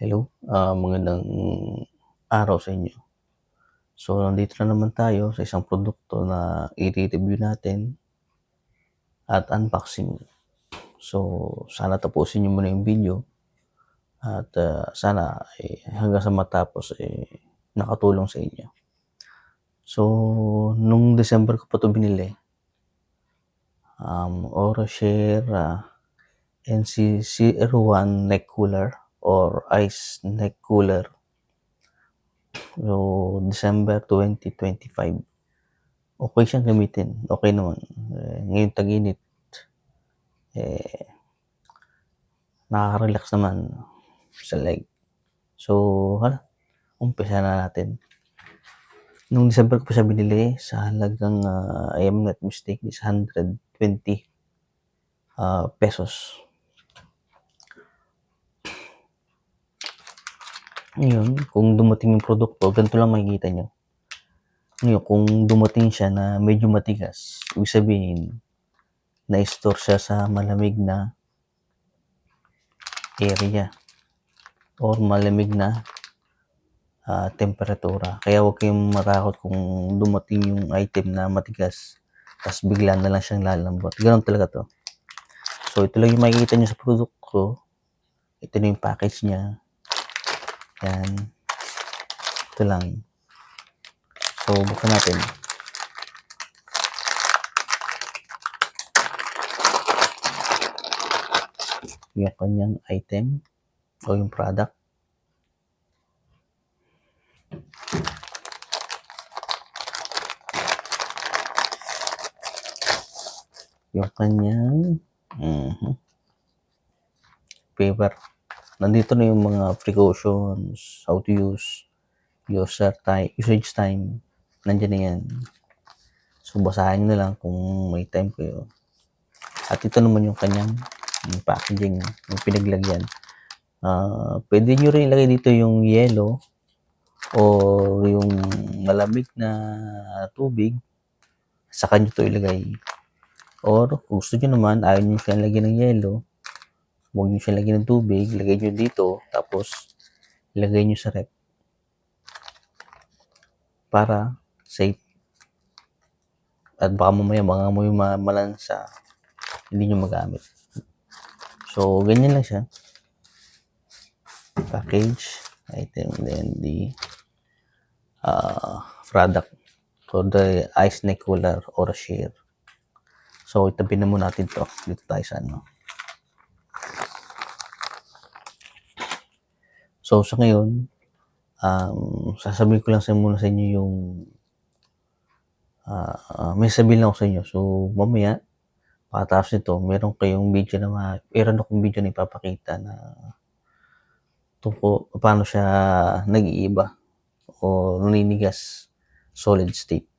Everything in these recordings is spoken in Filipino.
Hello, magandang araw sa inyo. So, nandito na naman tayo sa isang produkto na i-re-review natin at unboxing. So, sana tapusin niyo muna yung video at sana hanggang sa matapos nakatulong sa inyo. So, nung December ko pa 'to binili, Oroshare NC01 neck cooler or ice neck cooler. So, December 2025. Okay siyang gamitin, okay naman. Ngayong tag-init, eh, nakaka-relax naman sa leg. So, umpisa na natin. Nung December ko pa siya binili sa halagang, I am not mistaken is 120 pesos. Ngayon, kung dumating yung produkto, ganito lang makikita nyo. Ngayon, kung dumating siya na medyo matigas, ibig sabihin, na-store siya sa malamig na area or malamig na temperatura. Kaya huwag kayong matakot kung dumating yung item na matigas tapos bigla na lang siyang lalambot. Ganoon talaga to. So, ito lang yung makikita nyo sa produkto. Ito na yung package niya. Yan. Ito lang. So, buksan natin. Yung kanyang item o yung product. Yung kanyang paper. Nandito na yung mga precautions, how to use, usage time. Nandiyan na yan. So, basahin nyo na lang kung may time kayo. At ito naman yung kanyang packaging, yung pinaglagyan. Pwede nyo rin ilagay dito yung yellow o yung malamig na tubig. Saka nyo ito ilagay. Or kung gusto nyo naman, ayaw nyo siya lagyan ng yellow, huwag nyo siya lagyan ng tubig, lagay nyo dito, tapos ilagay nyo sa rep. Para safe. At baka mamaya mga may malansa, hindi nyo magamit. So, ganyan lang siya. Package, item, then the product for the ice neck cooler or share. So, itabi na muna natin to. Dito tayo sa ano. So, sa ngayon, sasabihin ko lang muna sa inyo yung may sabihin lang ako sa inyo. So, mamaya, pagkatapos nito, meron akong video na ipapakita na tungkol paano siya nag-iiba o naninigas solid state.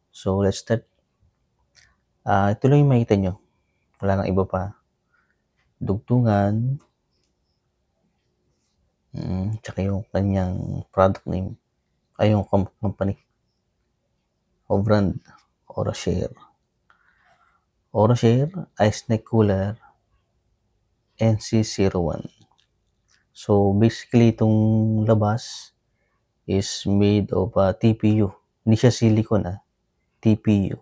So, let's start. Ito lang yung makita nyo. Wala nang iba pa. Dugtungan. Tsaka yung kanyang product name. Ay, yung company. O brand. Oroshare. Oroshare Ice Neck Cooler NC01. So, basically, itong labas is made of TPU. Hindi siya silicone, TPU.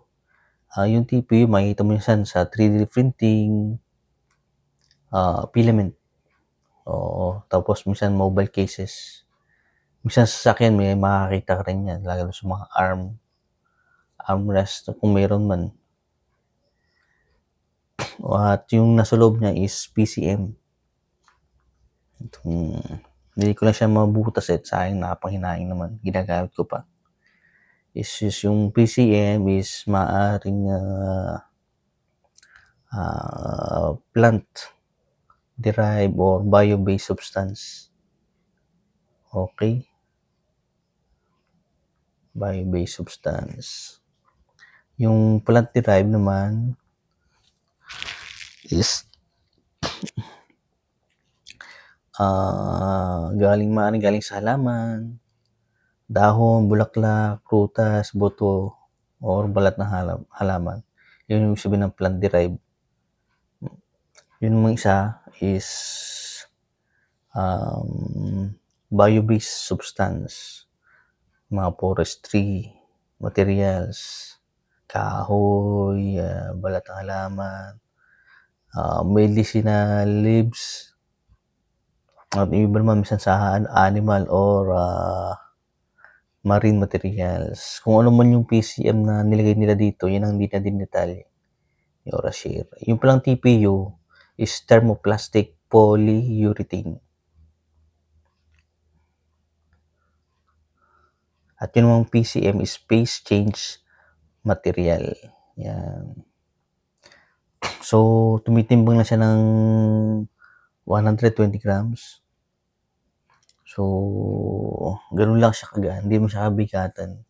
Yung TPU, makikita mo yan sa 3D printing, filament. Tapos minsan mobile cases. Minsan sa sasakyan may makakita ka rin yan, lalo sa mga armrest kung mayroon man. At yung nasa loob niya is PCM. Hindi ko na siya mabutas sayang nakapanghinayang naman. Ginagamit ko pa. Is yung PCM is maaring plant derived or bio-based substance. Okay? Bio-based substance. Yung plant derived naman is galing sa halaman, dahon, bulaklak, prutas, buto, or balat ng halaman. Yun yung sabihin ng plant derived. Yun mong isa is bio-based substance, mga forestry materials, kahoy, balat ng halaman, medicinal leaves, at yung iba naman minsan sa animal or marine materials. Kung ano man yung PCM na nilagay nila dito, yun ang hindi na din detalye ni Orashir. Yung palang TPU is thermoplastic polyurethane. At yun namang PCM is phase change material. Yan. So, tumitimbang na siya ng 120 grams. So, ganun lang siya kagaan. Hindi mo siya kabigatan.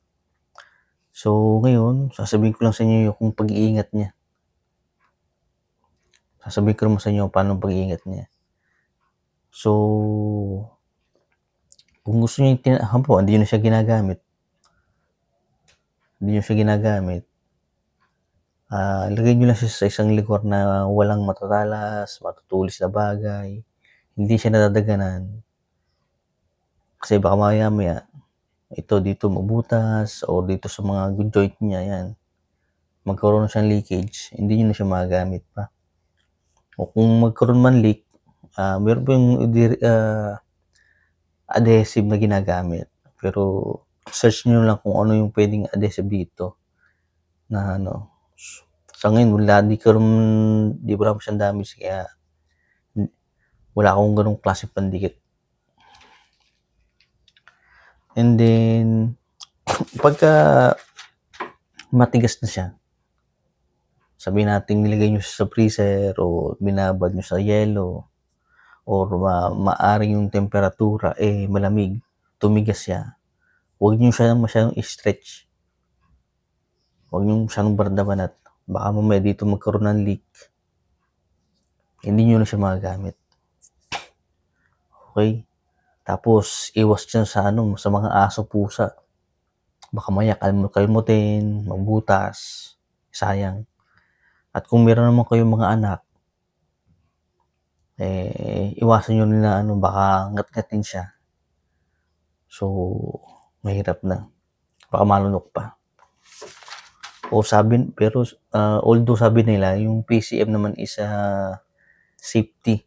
So, ngayon, sasabihin ko lang sa inyo yung pag-iingat niya. Sasabihin ko naman sa inyo paano pag-iingat niya. So, kung gusto niyo po, hindi nyo siya ginagamit. Lagay nyo lang siya sa isang likor na walang matatalas, matutulis na bagay. Hindi siya nadadaganan. Kasi baka maya-maya, ito dito mabutas o dito sa mga joint niya, yan. Magkaroon na siyang leakage, hindi nyo na siya magagamit pa. O kung magkaroon man leak, meron pa yung adhesive na ginagamit. Pero search nyo lang kung ano yung pwedeng adhesive dito na ano. Sa ngayon, di wala siyang damage, kaya wala akong ganung klase pandikit. And then, pagka matigas na siya, sabihin natin nilagay nyo siya sa freezer o binabad nyo sa yelo or maaring yung temperatura malamig, tumigas siya, huwag nyo siya masyadong i-stretch. Huwag nyo masyadong bardabanat. Baka mamaya dito magkaroon ng leak. Hindi nyo na siya magagamit. Okay? Tapos, iwas dyan sa mga aso, pusa. Baka maya kalmutin, mabutas, sayang. At kung meron naman kayong mga anak, iwasan nyo na baka ngat-ngatin siya. So, mahirap na. Baka malunok pa. Although sabi nila, yung PCM naman is safety.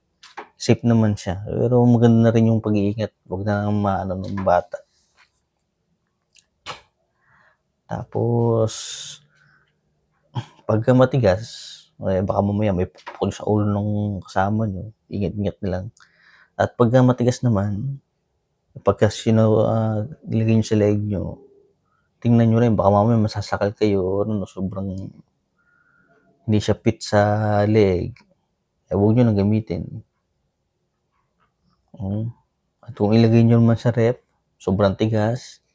Safe naman siya. Pero maganda na rin yung pag-iingat. Huwag na ng bata. Tapos, pagka matigas, baka mamaya may pupukol sa ulo ng kasama nyo. Ingat-ingat na lang. At pagka matigas naman, pagka nilagay nyo sa leg nyo, tingnan nyo rin, baka mamaya masasakal kayo, sobrang hindi siya fit sa leg. Huwag nyo nang gamitin. At kung ilagay nyo naman sa rep, sobrang tigas,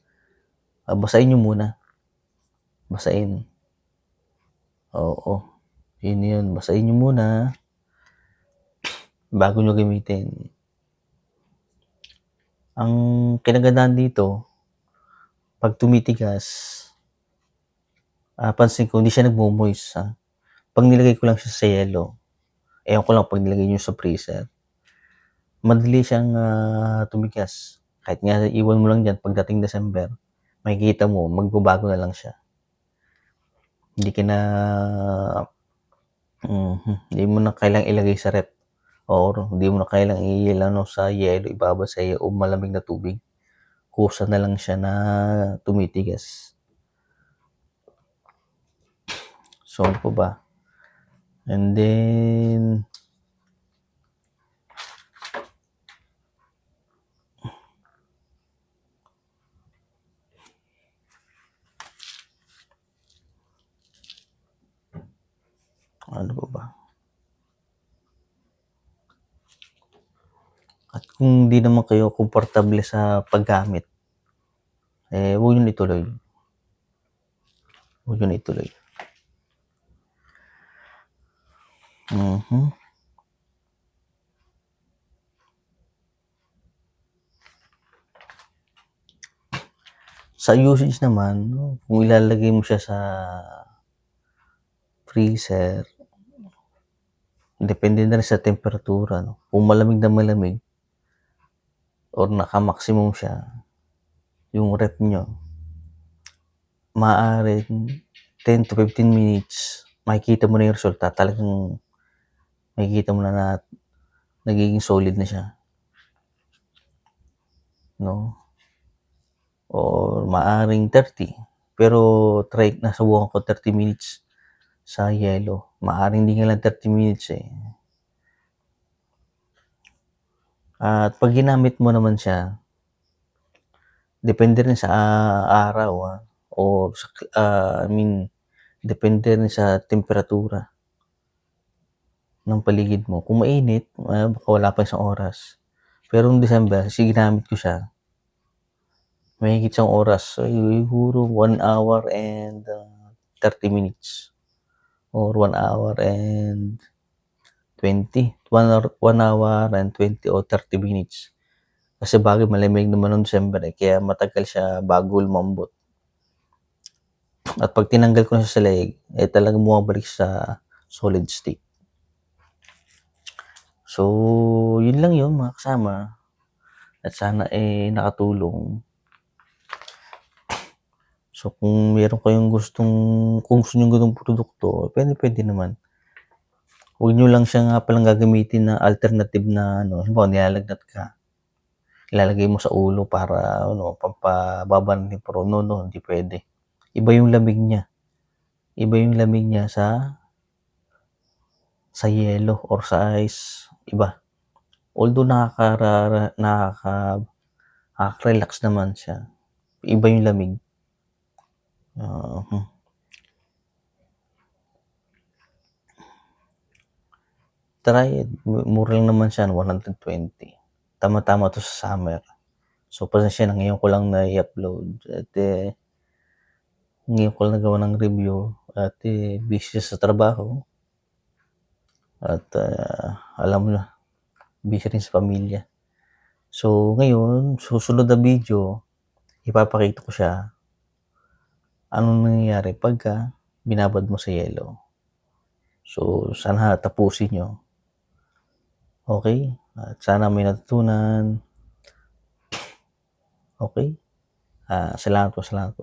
basahin nyo muna. Basahin. Oo. Yun. Basahin nyo muna bago nyo gamitin. Ang kinagandahan dito, pag tumitigas, pansin ko, hindi siya nagmo-moist. Pag nilagay ko lang siya sa yelo, ewan ko lang pag nilagay nyo sa freezer, madali siyang tumigas. Kahit nga iwan mo lang dyan, pagdating December, makikita mo, magbabago na lang siya. Hindi mo na kailangang ilagay sa rep. Or hindi mo na kailangang sa yelo, ibabad sa iyo o malamig na tubig. Kusa na lang siya na tumitigas. So, ano po ba? And then, ano po ba? At kung di naman kayo komportable sa paggamit, huwag nyo ituloy. Huwag nyo ituloy. Sa usage naman, kung ilalagay mo siya sa freezer, depende na rin sa temperatura. Kung malamig na malamig, or naka-maximum siya, yung rep nyo, maaaring 10 to 15 minutes, makikita mo na yung resulta. Talagang makikita mo na nagiging solid na siya. No? Or maaaring 30. Pero nasubukan ko 30 minutes sa yelo. Maaaring hindi nga lang 30 minutes eh. At pag ginamit mo naman siya, depende rin sa araw or sa, depende rin sa temperatura ng paligid mo. Kung mainit, baka wala pa isang oras. Pero noong December, ginamit ko siya, mahigit isang oras. So, siguro 1 hour and 30 minutes. Or 1 hour and 20. 1 hour and 20 or 30 minutes. Kasi bagay malamig naman noong December kaya matagal siya bago lumambot. At pag tinanggal ko na siya sa leeg, talagang bumabalik sa solid state. So, yun lang yun mga kasama. At sana nakatulong. So, kung meron kayong kung gusto nyo gustong produkto, pwede naman. Huwag nyo lang siya nga palang gagamitin na alternative na halimbawa nilalagnat ka. Ilalagay mo sa ulo para pampababa ng temperature. No, hindi pwede. Iba yung lamig niya. Iba yung lamig niya sa yelo or sa ice. Iba. Although nakaka-relax naman siya. Iba yung lamig. Try it. Mura lang naman siya, 120. Tama-tama to sa summer. So, pasensya na ngayon ko lang na-i-upload. At ngayon ko lang nagawa ng review. At busy sa trabaho. At alam mo na, busy rin sa pamilya. So, ngayon, susunod na video, ipapakita ko siya. Anong nangyayari pagka binabad mo sa yelo. So, sana tapusin nyo. Okay? At sana may natutunan. Okay? Salamat po. Salamat.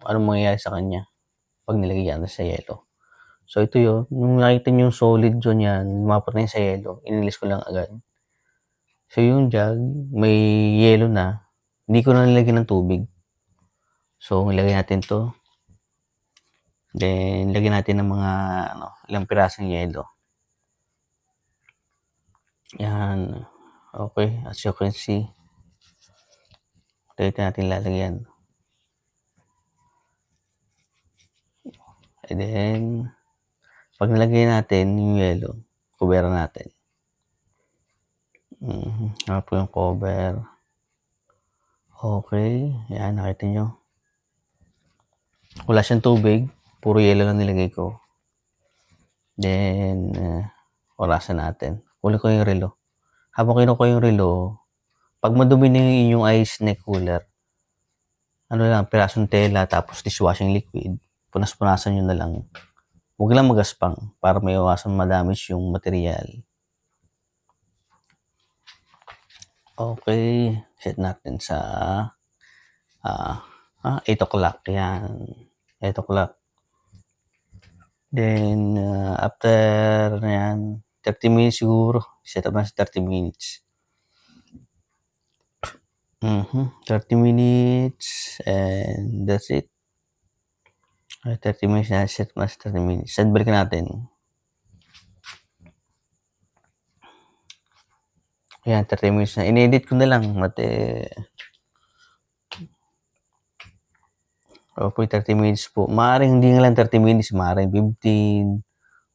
Anong mangyayari sa kanya pag nilagay natin sa yelo. So, ito yun. Nung nakita nyo yung solid yun yan, lumapot na yun sa yelo, inilis ko lang agad. So, yung jug, may yelo na. Hindi ko na nilagyan ng tubig. So, nilagay natin to. Then, lagyan natin ng mga ilang pirasong yelo. Yan. Okay. As you can see, dito natin lalagyan. And then, pag nilagay natin yung yelo, cover natin. Ano po yung cover. Okay. Yan, nakita nyo. Wala siyang tubig. Puro yelo lang nilagay ko. Then, orasan natin. Kunin ko yung relo. Habang kinukuha yung relo, pag madumi na yung inyong ice neck cooler, pirasong tela, tapos dishwashing liquid, punas-punasan nyo na lang. Huwag lang magaspang para may iwasan madamage yung material. Okay. Set natin sa 8 o'clock. Yan. 8 o'clock. Then, after yan, 30 minutes siguro. Set up na sa 30 minutes. 30 minutes and that's it. 30 minutes na, set mas 30 minutes. Then, balikan natin. Ayan, 30 minutes na. In-edit ko na lang. Po 30 minutes po. Maaaring hindi nga lang 30 minutes. Maaaring 15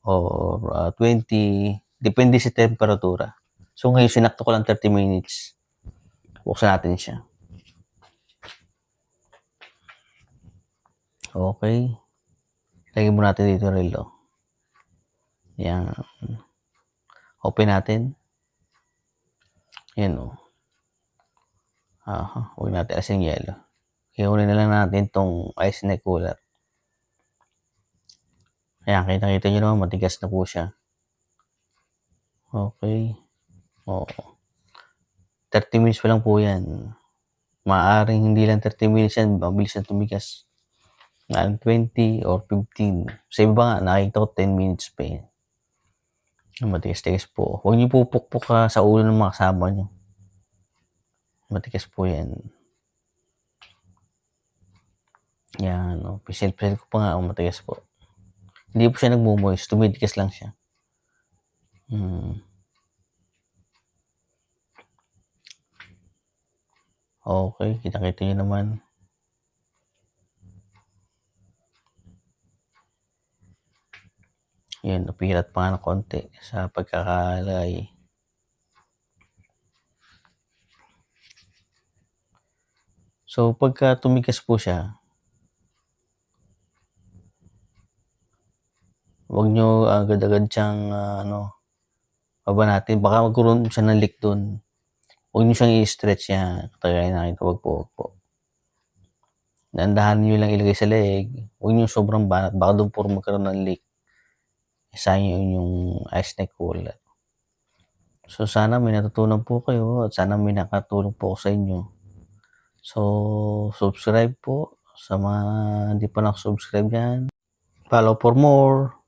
or 20. Depende sa temperatura. So, ngayon, sinakto ko lang 30 minutes. Buksan natin siya. Okay. Lagyan mo natin dito relo. Yan. Open natin. Yan o. Huwag natin asin yelo. Iunin na lang natin tong ice neck cooler. Ayan, kitang-kita niyo naman matigas na po siya. Okey, oo. 30 minutes pa lang po 'yan. Maaaring hindi lang 30 minutes 'yan, mabilis na tumigas. Mga 20 or 15. Sa iba nga nakikita ko 10 minutes pa, eh. Matigas-tigas po. Huwag niyo po pukpok, sa ulo ng mga kasama niyo. Matigas po 'yan. 'Yan, oh, pisil-pisil ko pa nga, oh, matigas po. Hindi po siya nagmo-moist, tumitigas lang siya. Okey, kitang-kita niyo naman. Yun, napilat pa nga ng konti sa pagkakalagay. So, pagka tumigas po siya, huwag niyo agad-agad siyang, babanatin, baka magkaroon siya ng leak dun. Huwag niyo siyang i-stretch, 'yan, kagaya ng nakita, wag po, wag po. Dahan-dahanin niyo lang ilagay sa leeg, huwag niyo sobrang banat, baka dun po magkaroon ng leak. Sayang yung ice neck cooler. So, sana may natutunan po kayo at sana may nakatulong po ako sa inyo. So, subscribe po sa mga hindi pa nakasubscribe diyan. Follow for more.